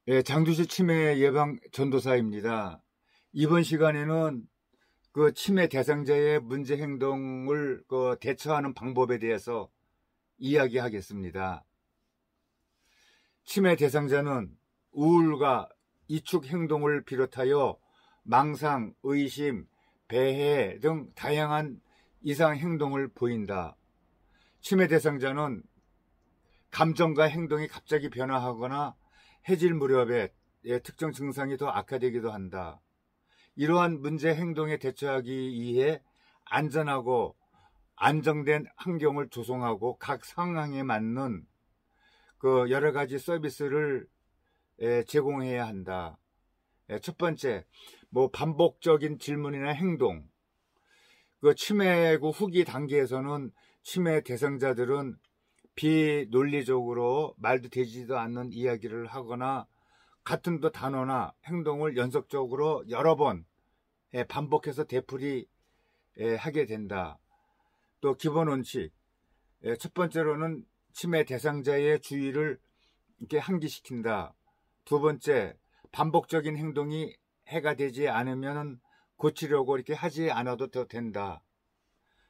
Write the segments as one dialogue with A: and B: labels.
A: 예, 장두시 치매 예방 전도사입니다. 이번 시간에는 그 치매 대상자의 문제 행동을 대처하는 방법에 대해서 이야기하겠습니다. 치매 대상자는 우울과 이축 행동을 비롯하여 망상, 의심, 배회 등 다양한 이상 행동을 보인다. 치매 대상자는 감정과 행동이 갑자기 변화하거나 해질 무렵에 특정 증상이 더 악화되기도 한다. 이러한 문제 행동에 대처하기 위해 안전하고 안정된 환경을 조성하고 각 상황에 맞는 그 여러 가지 서비스를 제공해야 한다. 첫 번째, 반복적인 질문이나 행동. 그 치매 후기 단계에서는 치매 대상자들은 비논리적으로 말도 되지도 않는 이야기를 하거나 같은 단어나 행동을 연속적으로 여러 번 반복해서 되풀이 하게 된다. 또 기본 원칙, 첫 번째로는 치매 대상자의 주의를 이렇게 환기시킨다. 두 번째, 반복적인 행동이 해가 되지 않으면 고치려고 이렇게 하지 않아도 더 된다.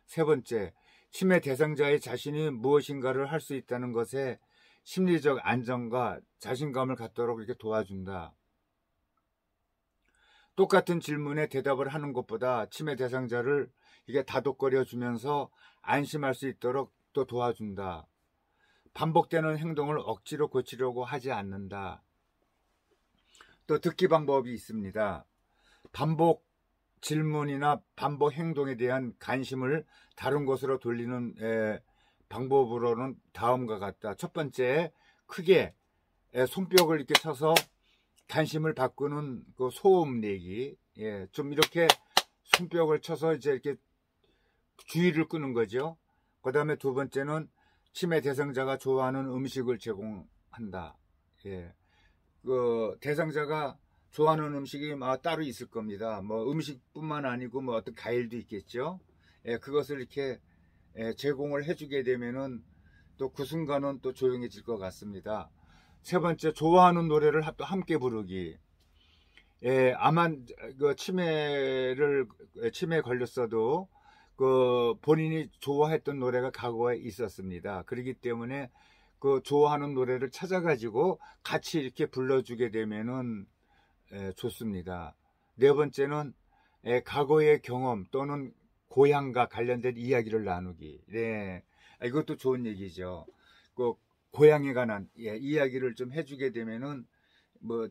A: 세 번째, 치매 대상자의 자신이 무엇인가를 할 수 있다는 것에 심리적 안정과 자신감을 갖도록 이렇게 도와준다. 똑같은 질문에 대답을 하는 것보다 치매 대상자를 이게 다독거려 주면서 안심할 수 있도록 또 도와준다. 반복되는 행동을 억지로 고치려고 하지 않는다. 또 듣기 방법이 있습니다. 반복 질문이나 반복 행동에 대한 관심을 다른 곳으로 돌리는 방법으로는 다음과 같다. 첫 번째, 크게 손뼉을 이렇게 쳐서 관심을 바꾸는 그 소음 내기. 좀 이렇게 손뼉을 쳐서 이제 이렇게 주의를 끄는 거죠. 그 다음에 두 번째는 치매 대상자가 좋아하는 음식을 제공한다. 그 대상자가 좋아하는 음식이 따로 있을 겁니다. 음식뿐만 아니고 어떤 과일도 있겠죠. 그것을 이렇게 제공을 해주게 되면은 또 그 순간은 또 조용해질 것 같습니다. 세 번째, 좋아하는 노래를 또 함께 부르기. 아마 그 치매에 걸렸어도 그 본인이 좋아했던 노래가 과거에 있었습니다. 그렇기 때문에 그 좋아하는 노래를 찾아가지고 같이 이렇게 불러주게 되면은 좋습니다. 네 번째는 과거의 경험 또는 고향과 관련된 이야기를 나누기. 이것도 좋은 얘기죠. 그 고향에 관한 이야기를 좀 해주게 되면은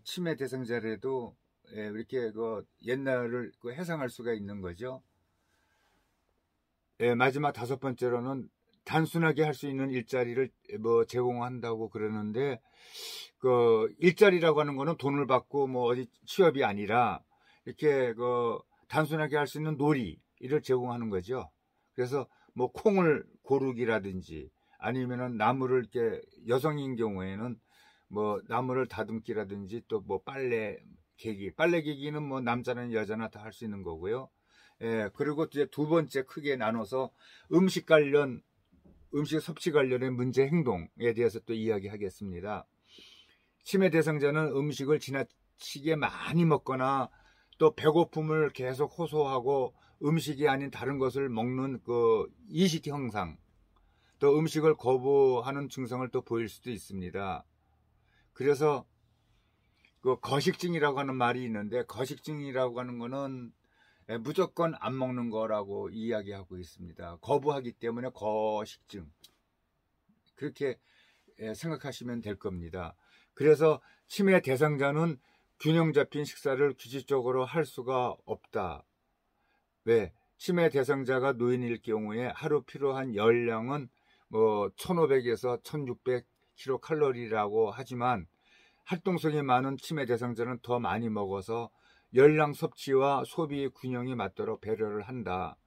A: 치매 대상자라도 이렇게 그 옛날을 회상할 수가 있는 거죠. 마지막 다섯 번째로는 단순하게 할 수 있는 일자리를 제공한다고 그러는데, 그 일자리라고 하는 거는 돈을 받고 어디 취업이 아니라 이렇게 그 단순하게 할 수 있는 놀이를 제공하는 거죠. 그래서 콩을 고르기라든지 아니면은 나무를 이렇게, 여성인 경우에는 나무를 다듬기라든지 또 빨래 개기는 남자는 여자나 다 할 수 있는 거고요. 그리고 이제 두 번째 크게 나눠서 음식 섭취 관련의 문제 행동에 대해서 또 이야기하겠습니다. 치매 대상자는 음식을 지나치게 많이 먹거나 또 배고픔을 계속 호소하고 음식이 아닌 다른 것을 먹는 그 이식 형상, 또 음식을 거부하는 증상을 또 보일 수도 있습니다. 그래서 그 거식증이라고 하는 말이 있는데, 거식증이라고 하는 거는 무조건 안 먹는 거라고 이야기하고 있습니다. 거부하기 때문에 거식증, 그렇게 생각하시면 될 겁니다. 그래서 치매 대상자는 균형 잡힌 식사를 규칙적으로 할 수가 없다. 왜? 치매 대상자가 노인일 경우에 하루 필요한 열량은 1500에서 1600kcal라고 하지만 활동성이 많은 치매 대상자는 더 많이 먹어서 열량 섭취와 소비 균형이 맞도록 배려를 한다.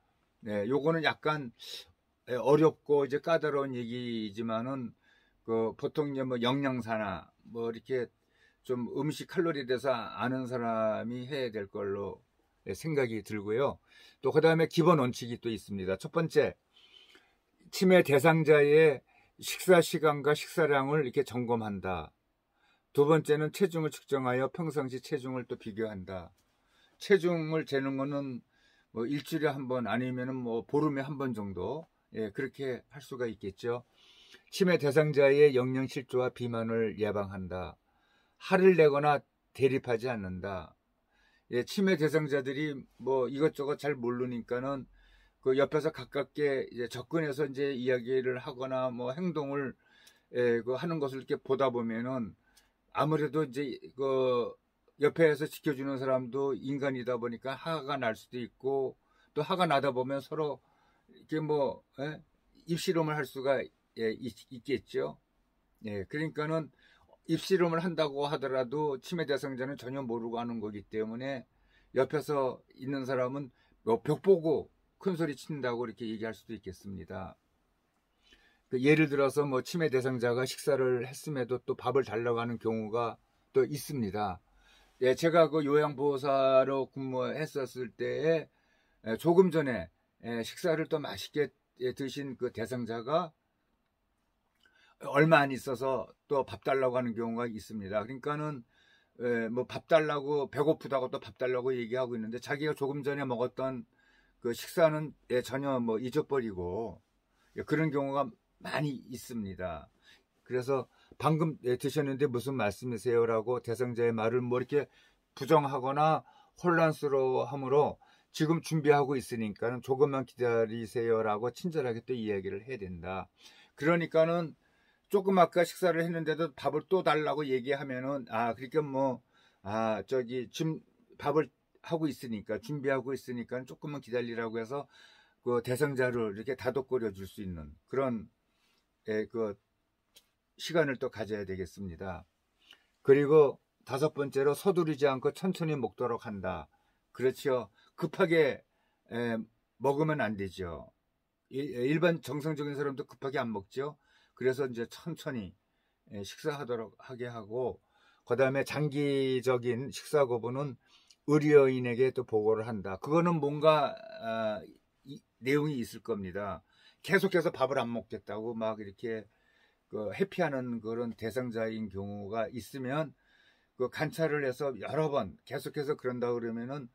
A: 요거는 약간 어렵고 이제 까다로운 얘기지만은 보통 이제 영양사나 이렇게 좀 음식 칼로리에 대해서 아는 사람이 해야 될 걸로 생각이 들고요. 또 그 다음에 기본 원칙이 또 있습니다. 첫 번째, 치매 대상자의 식사 시간과 식사량을 이렇게 점검한다. 두 번째는 체중을 측정하여 평상시 체중을 또 비교한다. 체중을 재는 거는 뭐 일주일에 한 번 아니면은 뭐 보름에 한 번 정도, 예, 그렇게 할 수가 있겠죠. 치매 대상자의 영양실조와 비만을 예방한다. 화를 내거나 대립하지 않는다. 예, 치매 대상자들이 뭐 이것저것 잘 모르니까는 그 옆에서 가깝게 이제 접근해서 이제 이야기를 하거나 뭐 행동을 그 하는 것을 이렇게 보다 보면은 아무래도 이제 그 옆에서 지켜주는 사람도 인간이다 보니까 화가 날 수도 있고, 또 화가 나다 보면 서로 이렇게 뭐 입씨름을 할 수가 있겠죠. 예, 그러니까는 입씨름을 한다고 하더라도 치매 대상자는 전혀 모르고 하는 거기 때문에 옆에서 있는 사람은 뭐 벽 보고 큰 소리 친다고 이렇게 얘기할 수도 있겠습니다. 예를 들어서 뭐 치매 대상자가 식사를 했음에도 또 밥을 달라고 하는 경우가 또 있습니다. 예, 제가 그 요양보호사로 근무했었을 때에 조금 전에 식사를 또 맛있게 드신 그 대상자가 얼마 안 있어서 또 밥 달라고 하는 경우가 있습니다. 그러니까는 뭐 밥 달라고, 배고프다고 또 밥 달라고 얘기하고 있는데 자기가 조금 전에 먹었던 그 식사는 전혀 뭐 잊어버리고 그런 경우가 많이 있습니다. 그래서 방금 드셨는데 무슨 말씀이세요? 라고 대상자의 말을 뭐 이렇게 부정하거나 혼란스러워하므로 지금 준비하고 있으니까는 조금만 기다리세요 라고 친절하게 또 이야기를 해야 된다. 그러니까는 조금 아까 식사를 했는데도 밥을 또 달라고 얘기하면은 그러니까 뭐 지금 밥을 하고 있으니까, 준비하고 있으니까 조금만 기다리라고 해서 그 대상자를 이렇게 다독거려 줄 수 있는 그런 그 시간을 또 가져야 되겠습니다. 그리고 다섯 번째로 서두르지 않고 천천히 먹도록 한다. 그렇죠. 급하게 먹으면 안 되죠. 일반 정상적인 사람도 급하게 안 먹죠. 그래서 이제 천천히 식사하도록 하게 하고, 그 다음에 장기적인 식사 거부는 의료인에게 또 보고를 한다. 그거는 뭔가 내용이 있을 겁니다. 계속해서 밥을 안 먹겠다고 막 이렇게 회피하는 그런 대상자인 경우가 있으면 그 관찰을 해서 여러 번 계속해서 그런다 그러면은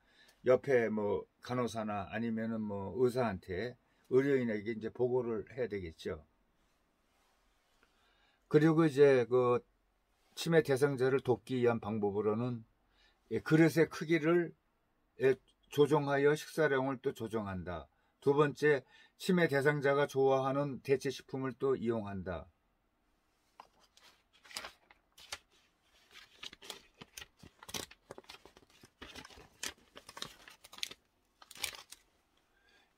A: 옆에 뭐 간호사나 아니면은 뭐 의사한테, 의료인에게 이제 보고를 해야 되겠죠. 그리고 이제 그 치매 대상자를 돕기 위한 방법으로는 그릇의 크기를 조정하여 식사량을 또 조정한다. 두 번째, 치매 대상자가 좋아하는 대체 식품을 또 이용한다.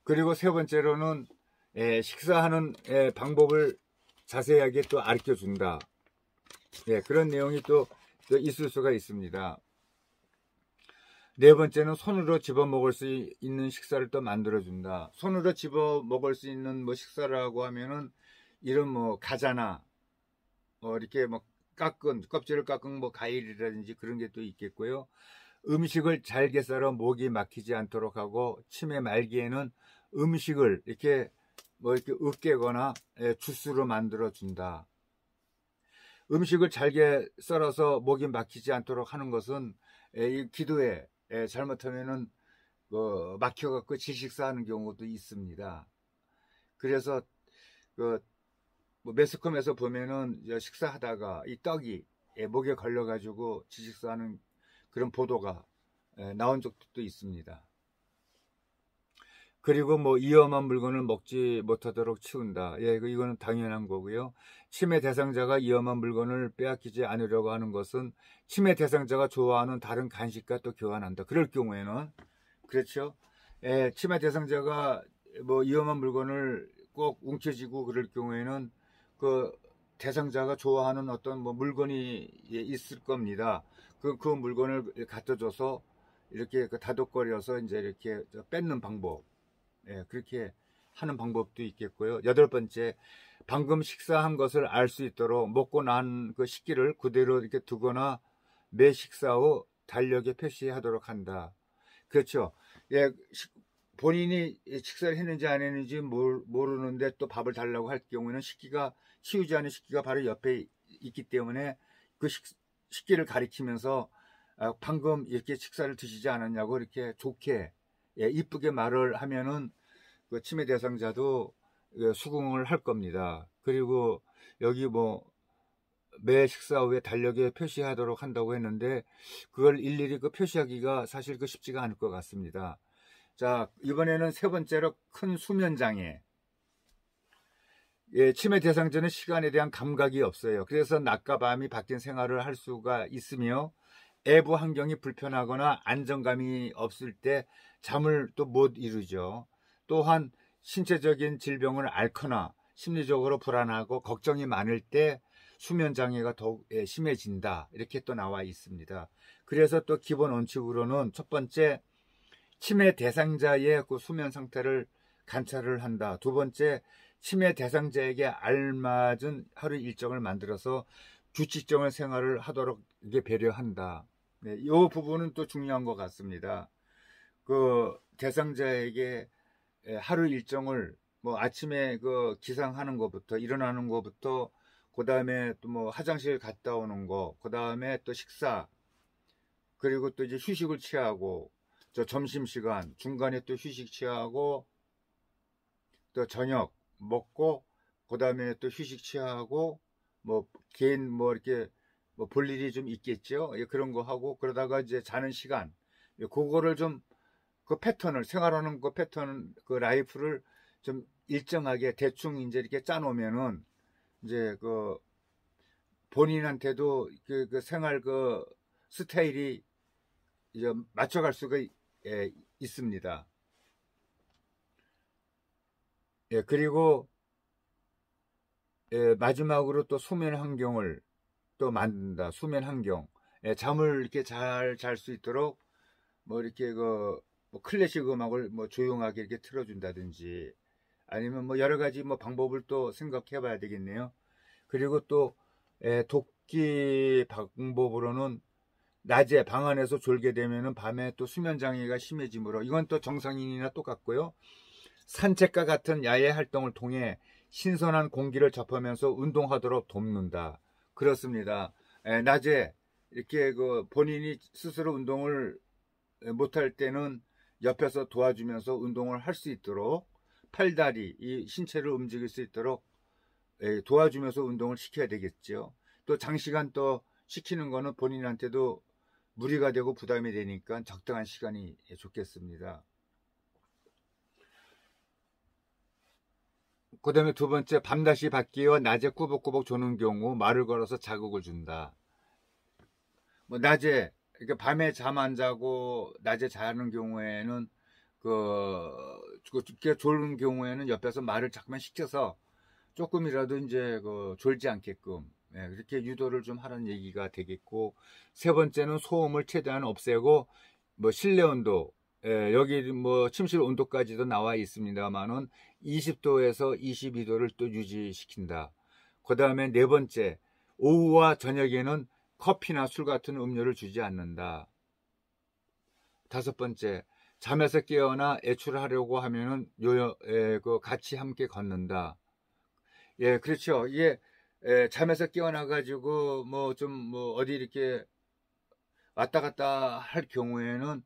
A: 그리고 세 번째로는 식사하는 방법을 자세하게 또 가르쳐 준다. 그런 내용이 또 있을 수가 있습니다. 네 번째는 손으로 집어 먹을 수 있는 식사를 또 만들어 준다. 손으로 집어 먹을 수 있는 뭐 식사라고 하면은 이런 뭐 과자나 이렇게 뭐 껍질을 깎은 뭐 과일이라든지 그런 게 또 있겠고요. 음식을 잘게 썰어 목이 막히지 않도록 하고, 치매 말기에는 음식을 이렇게 뭐 이렇게 으깨거나 주스로 만들어 준다. 음식을 잘게 썰어서 목이 막히지 않도록 하는 것은 이 기도에 잘못하면은 막혀갖고 질식사하는 경우도 있습니다. 그래서 뭐 매스컴에서 보면은 식사하다가 이 떡이 목에 걸려가지고 질식사하는 그런 보도가 나온 적도 있습니다. 그리고 뭐 위험한 물건을 먹지 못하도록 치운다. 이거는 당연한 거고요. 치매 대상자가 위험한 물건을 빼앗기지 않으려고 하는 것은 치매 대상자가 좋아하는 다른 간식과 또 교환한다. 그럴 경우에는, 그렇죠. 치매 대상자가 뭐 위험한 물건을 꼭 움켜쥐고 그럴 경우에는 그 대상자가 좋아하는 어떤 뭐 물건이 있을 겁니다. 그 물건을 갖다 줘서 이렇게 다독거려서 이제 이렇게 뺏는 방법. 그렇게 하는 방법도 있겠고요. 여덟 번째, 방금 식사한 것을 알 수 있도록 먹고 난 그 식기를 그대로 이렇게 두거나 매 식사 후 달력에 표시하도록 한다. 그렇죠. 본인이 식사를 했는지 안 했는지 모르는데 또 밥을 달라고 할 경우에는 치우지 않은 식기가 바로 옆에 있기 때문에 그 식기를 가리키면서 방금 이렇게 식사를 드시지 않았냐고 이렇게 좋게 이쁘게 말을 하면은 그 치매 대상자도 수긍을 할 겁니다. 그리고 여기 뭐 매 식사 후에 달력에 표시하도록 한다고 했는데 그걸 일일이 그 표시하기가 사실 그 쉽지가 않을 것 같습니다. 자, 이번에는 세 번째로 큰 수면 장애. 치매 대상자는 시간에 대한 감각이 없어요. 그래서 낮과 밤이 바뀐 생활을 할 수가 있으며 외부 환경이 불편하거나 안정감이 없을 때 잠을 또 못 이루죠. 또한 신체적인 질병을 앓거나 심리적으로 불안하고 걱정이 많을 때 수면 장애가 더욱 심해진다. 이렇게 또 나와 있습니다. 그래서 또 기본 원칙으로는 첫 번째, 치매 대상자의 그 수면 상태를 관찰을 한다. 두 번째, 치매 대상자에게 알맞은 하루 일정을 만들어서 규칙적인 생활을 하도록 이게 배려한다. 네, 이 부분은 또 중요한 것 같습니다. 그 대상자에게 하루 일정을 뭐 아침에 그 기상하는 것부터 일어나는 것부터 그 다음에 또 뭐 화장실 갔다 오는 거, 그 다음에 또 식사, 그리고 또 이제 휴식을 취하고 저 점심시간 중간에 또 휴식 취하고 또 저녁 먹고 그 다음에 또 휴식 취하고 뭐 개인 뭐 이렇게 뭐 볼 일이 좀 있겠죠. 그런 거 하고 그러다가 이제 자는 시간 그거를 좀 그 패턴을 생활하는 그 패턴 그 라이프를 좀 일정하게 대충 이제 이렇게 짜놓으면은 이제 그 본인한테도 그 생활 그 스타일이 이제 맞춰갈 수가 있습니다. 그리고 마지막으로 또 수면 환경을 또 만든다. 수면 환경. 잠을 이렇게 잘 잘 수 있도록 뭐 이렇게 뭐 클래식 음악을 뭐 조용하게 이렇게 틀어준다든지 아니면 뭐 여러 가지 뭐 방법을 또 생각해 봐야 되겠네요. 그리고 또 돕기 방법으로는 낮에 방 안에서 졸게 되면은 밤에 또 수면 장애가 심해지므로 이건 또 정상인이나 똑같고요. 산책과 같은 야외 활동을 통해 신선한 공기를 접하면서 운동하도록 돕는다. 그렇습니다. 낮에 이렇게 그 본인이 스스로 운동을 못할 때는 옆에서 도와주면서 운동을 할 수 있도록 팔다리, 이 신체를 움직일 수 있도록 도와주면서 운동을 시켜야 되겠죠. 또 장시간 또 시키는 거는 본인한테도 무리가 되고 부담이 되니까 적당한 시간이 좋겠습니다. 그 다음에 두 번째, 밤낮이 바뀌어 낮에 꾸벅꾸벅 조는 경우 말을 걸어서 자극을 준다. 뭐 낮에 이렇게 밤에 잠 안 자고 낮에 자는 경우에는 졸는 경우에는 옆에서 말을 자꾸만 시켜서 조금이라도 이제 졸지 않게끔 그렇게 유도를 좀 하라는 얘기가 되겠고, 세 번째는 소음을 최대한 없애고 뭐 실내 온도 여기 뭐 침실 온도까지도 나와 있습니다만은 20도에서 22도를 또 유지시킨다. 그 다음에 네 번째, 오후와 저녁에는 커피나 술 같은 음료를 주지 않는다. 다섯 번째, 잠에서 깨어나 외출하려고 하면은 같이 함께 걷는다. 예, 그렇죠. 이게 잠에서 깨어나 가지고 뭐 어디 이렇게 왔다 갔다 할 경우에는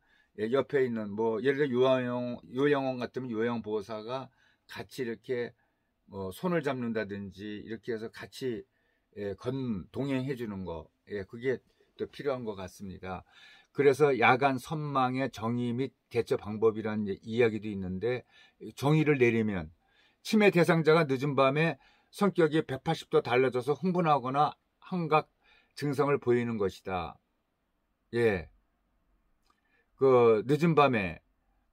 A: 옆에 있는 뭐 예를 들어 요양원 같으면 요양 보호사가 같이 이렇게 손을 잡는다든지 이렇게 해서 같이 동행해 주는 거, 그게 또 필요한 것 같습니다. 그래서 야간 선망의 정의 및 대처 방법이라는 이야기도 있는데, 정의를 내리면 치매 대상자가 늦은 밤에 성격이 180도 달라져서 흥분하거나 환각 증상을 보이는 것이다. 예. 늦은 밤에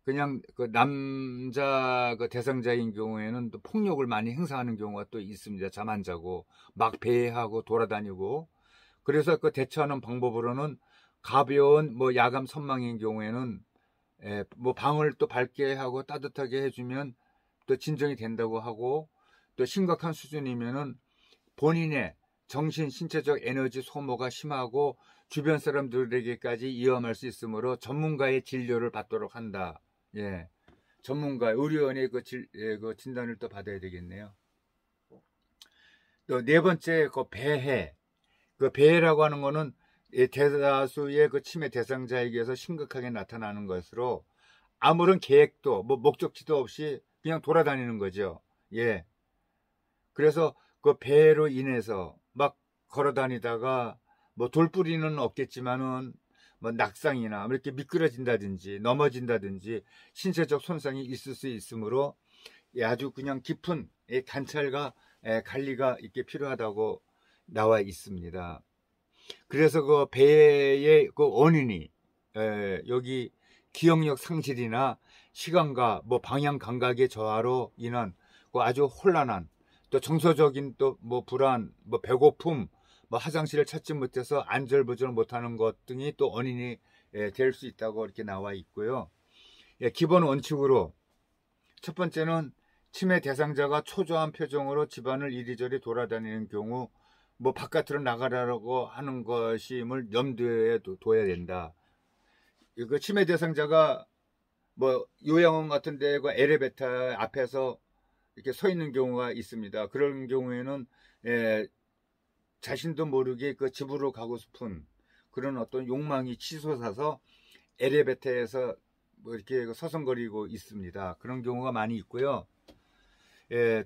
A: 그냥 남자 대상자인 경우에는 또 폭력을 많이 행사하는 경우가 또 있습니다. 잠 안 자고 막 배회하고 돌아다니고. 그래서 대처하는 방법으로는 가벼운 뭐 야간 선망인 경우에는 뭐 방을 또 밝게 하고 따뜻하게 해주면 또 진정이 된다고 하고, 또 심각한 수준이면은 본인의 정신, 신체적 에너지 소모가 심하고 주변 사람들에게까지 위험할 수 있으므로 전문가의 진료를 받도록 한다. 예, 전문가, 의료원의 그 진단을 또 받아야 되겠네요. 또 네 번째, 배해. 배해라고 하는 거는 대다수의 그 치매 대상자에게서 심각하게 나타나는 것으로 아무런 계획도 뭐 목적지도 없이 그냥 돌아다니는 거죠. 예. 그래서 그 배로 인해서 막 걸어 다니다가 뭐 돌부리는 없겠지만은 뭐 낙상이나 이렇게 미끄러진다든지 넘어진다든지 신체적 손상이 있을 수 있으므로 아주 그냥 깊은 관찰과 관리가 있게 필요하다고 나와 있습니다. 그래서 그 배의 그 원인이 여기 기억력 상실이나 시간과 뭐 방향 감각의 저하로 인한 그 아주 혼란한 또 정서적인 또 뭐 불안, 뭐 배고픔, 뭐 화장실을 찾지 못해서 안절부절 못하는 것 등이 또 원인이 될 수 있다고 이렇게 나와 있고요. 기본 원칙으로 첫 번째는 치매 대상자가 초조한 표정으로 집안을 이리저리 돌아다니는 경우 뭐 바깥으로 나가라고 하는 것임을 염두에 둬야 된다. 그 치매 대상자가 뭐 요양원 같은 데 그 엘리베이터 앞에서 이렇게 서 있는 경우가 있습니다. 그런 경우에는 자신도 모르게 그 집으로 가고 싶은 그런 어떤 욕망이 치솟아서 엘리베이터에서 뭐 이렇게 서성거리고 있습니다. 그런 경우가 많이 있고요.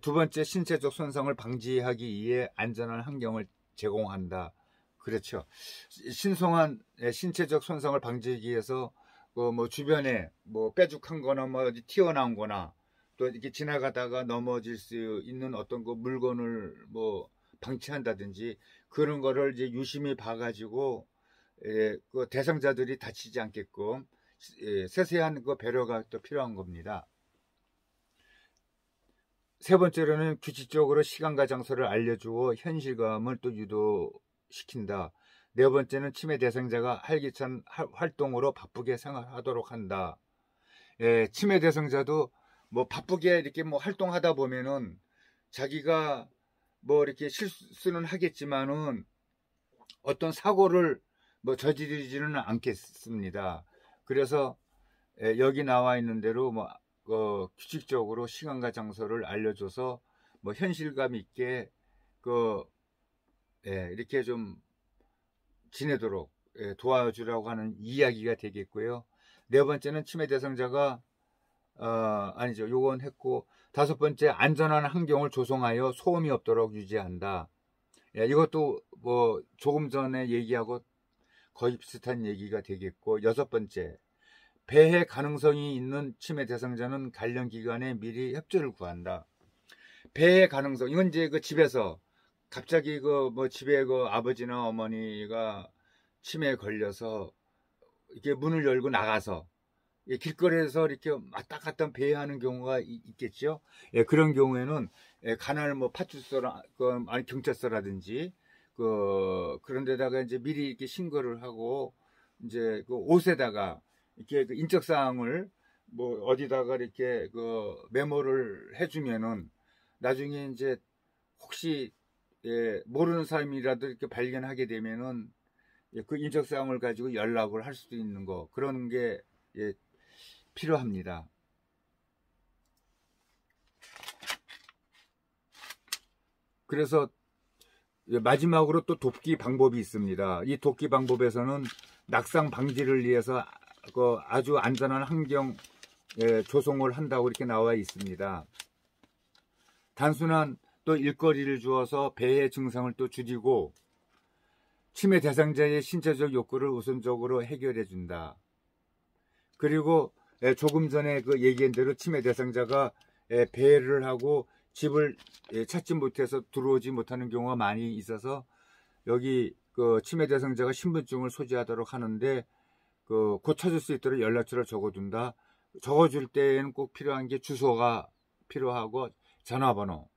A: 두 번째, 신체적 손상을 방지하기 위해 안전한 환경을 제공한다. 그렇죠. 신성한 신체적 손상을 방지하기 위해서 뭐 주변에 뭐 뾰족한 거나 뭐 어디 튀어나온 거나 또 이렇게 지나가다가 넘어질 수 있는 어떤 그 물건을 뭐 방치한다든지 그런 거를 이제 유심히 봐가지고 그 대상자들이 다치지 않게끔 세세한 그 배려가 또 필요한 겁니다. 세 번째로는 규칙적으로 시간과 장소를 알려주고 현실감을 또 유도시킨다. 네 번째는 치매 대상자가 활기찬 활동으로 바쁘게 생활하도록 한다. 치매 대상자도 뭐 바쁘게 이렇게 뭐 활동하다 보면은 자기가 뭐 이렇게 실수는 하겠지만은 어떤 사고를 뭐 저지르지는 않겠습니다. 그래서 여기 나와 있는 대로 뭐 규칙적으로 시간과 장소를 알려줘서 뭐 현실감 있게 이렇게 좀 지내도록 도와주라고 하는 이야기가 되겠고요. 네 번째는 치매 대상자가 아니죠. 요건 했고, 다섯 번째, 안전한 환경을 조성하여 소음이 없도록 유지한다. 이것도 뭐 조금 전에 얘기하고 거의 비슷한 얘기가 되겠고, 여섯 번째, 폐해 가능성이 있는 치매 대상자는 관련 기관에 미리 협조를 구한다. 폐해 가능성, 이건 이제 그 집에서 갑자기 그 뭐 집에 그 아버지나 어머니가 치매에 걸려서 이렇게 문을 열고 나가서 길거리에서 이렇게 왔다 갔다 배회하는 경우가 있겠죠. 그런 경우에는 관할 뭐 파출소나 아니 경찰서라든지 그런 데다가 이제 미리 이렇게 신고를 하고 이제 그 옷에다가 이렇게 그 인적 사항을 뭐 어디다가 이렇게 그 메모를 해주면은 나중에 이제 혹시 모르는 사람이라도 이렇게 발견하게 되면은 그 인적 사항을 가지고 연락을 할 수도 있는 거 그런 게 필요합니다. 그래서 마지막으로 또 돕기 방법이 있습니다. 이 돕기 방법에서는 낙상 방지를 위해서 아주 안전한 환경 조성을 한다고 이렇게 나와 있습니다. 단순한 또 일거리를 주어서 폐해 증상을 또 줄이고 치매 대상자의 신체적 욕구를 우선적으로 해결해 준다. 그리고 조금 전에 그 얘기한 대로 치매 대상자가 배회를 하고 집을 찾지 못해서 들어오지 못하는 경우가 많이 있어서 여기 그 치매 대상자가 신분증을 소지하도록 하는데 곧 찾을 수 있도록 연락처를 적어둔다. 적어줄 때에는 꼭 필요한 게 주소가 필요하고 전화번호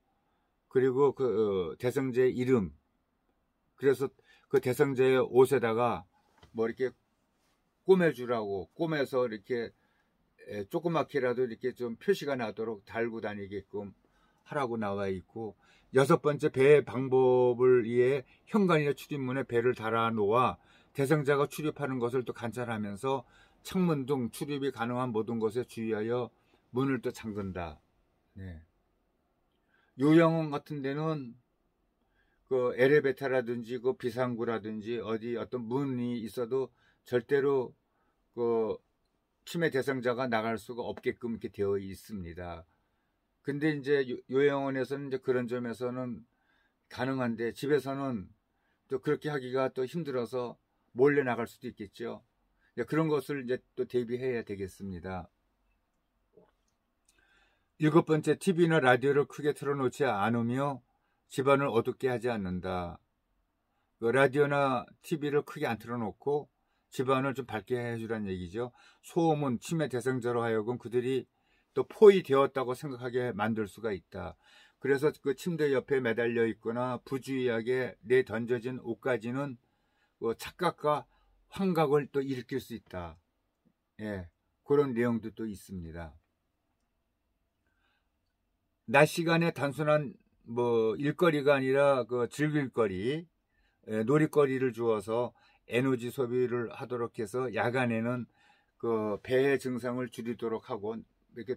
A: 그리고 그 대상자의 이름. 그래서 그 대상자의 옷에다가 뭐 이렇게 꼬매주라고 꼬매서 이렇게 조그맣게라도 이렇게 좀 표시가 나도록 달고 다니게끔 하라고 나와 있고, 여섯 번째 배 방법을 위해 현관이나 출입문에 배를 달아 놓아 대상자가 출입하는 것을 또 관찰하면서 창문 등 출입이 가능한 모든 것에 주의하여 문을 또 잠근다. 네. 요양원 같은 데는 그 엘리베이터라든지 그 비상구라든지 어디 어떤 문이 있어도 절대로 그 치매 대상자가 나갈 수가 없게끔 이렇게 되어 있습니다. 근데 이제 요양원에서는 이제 그런 점에서는 가능한데 집에서는 또 그렇게 하기가 또 힘들어서 몰래 나갈 수도 있겠죠. 그런 것을 이제 또 대비해야 되겠습니다. 7번째, TV나 라디오를 크게 틀어놓지 않으며 집안을 어둡게 하지 않는다. 그 라디오나 TV를 크게 안 틀어놓고 집안을 좀 밝게 해주라는 얘기죠. 소음은 치매 대상자로 하여금 그들이 또 포위되었다고 생각하게 만들 수가 있다. 그래서 그 침대 옆에 매달려 있거나 부주의하게 내던져진 옷까지는 그 착각과 환각을 또 일으킬 수 있다. 예, 그런 내용도 또 있습니다. 낮 시간에 단순한 뭐 일거리가 아니라 그 즐길 거리, 놀이거리를 주어서 에너지 소비를 하도록 해서 야간에는 그 배의 증상을 줄이도록 하고 이렇게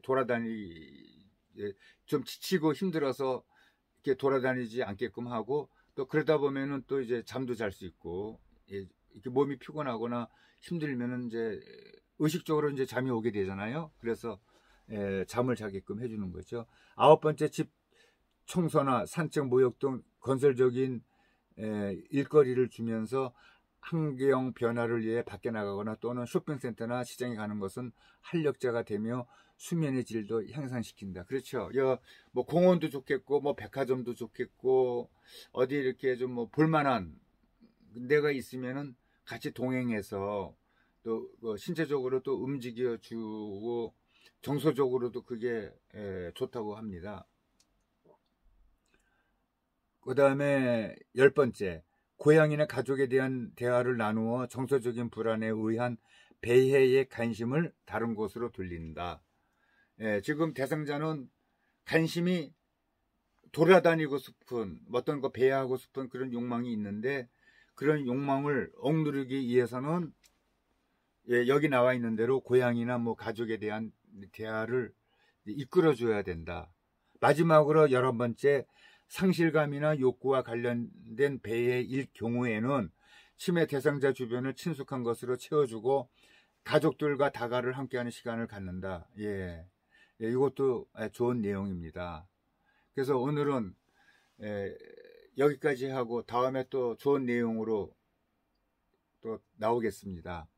A: 좀 지치고 힘들어서 이렇게 돌아다니지 않게끔 하고 또 그러다 보면은 또 이제 잠도 잘 수 있고 이렇게 몸이 피곤하거나 힘들면은 이제 의식적으로 이제 잠이 오게 되잖아요. 그래서 잠을 자게끔 해주는 거죠. 9번째, 집 청소나 산책, 목욕 등 건설적인 일거리를 주면서 환경 변화를 위해 밖에 나가거나 또는 쇼핑센터나 시장에 가는 것은 활력제가 되며 수면의 질도 향상시킨다. 그렇죠. 뭐 공원도 좋겠고 뭐 백화점도 좋겠고 어디 이렇게 좀 뭐 볼만한 데가 있으면은 같이 동행해서 또 신체적으로 또 움직여 주고 정서적으로도 그게 좋다고 합니다. 그 다음에 10번째, 고향이나 가족에 대한 대화를 나누어 정서적인 불안에 의한 배회의 관심을 다른 곳으로 돌린다. 지금 대상자는 관심이 돌아다니고 싶은 어떤 거 배회하고 싶은 그런 욕망이 있는데 그런 욕망을 억누르기 위해서는 여기 나와 있는 대로 고향이나 뭐 가족에 대한 대화를 이끌어줘야 된다. 마지막으로 11번째, 상실감이나 욕구와 관련된 배회일 경우에는 치매 대상자 주변을 친숙한 것으로 채워주고 가족들과 다가를 함께하는 시간을 갖는다. 이것도 좋은 내용입니다. 그래서 오늘은 여기까지 하고 다음에 또 좋은 내용으로 또 나오겠습니다.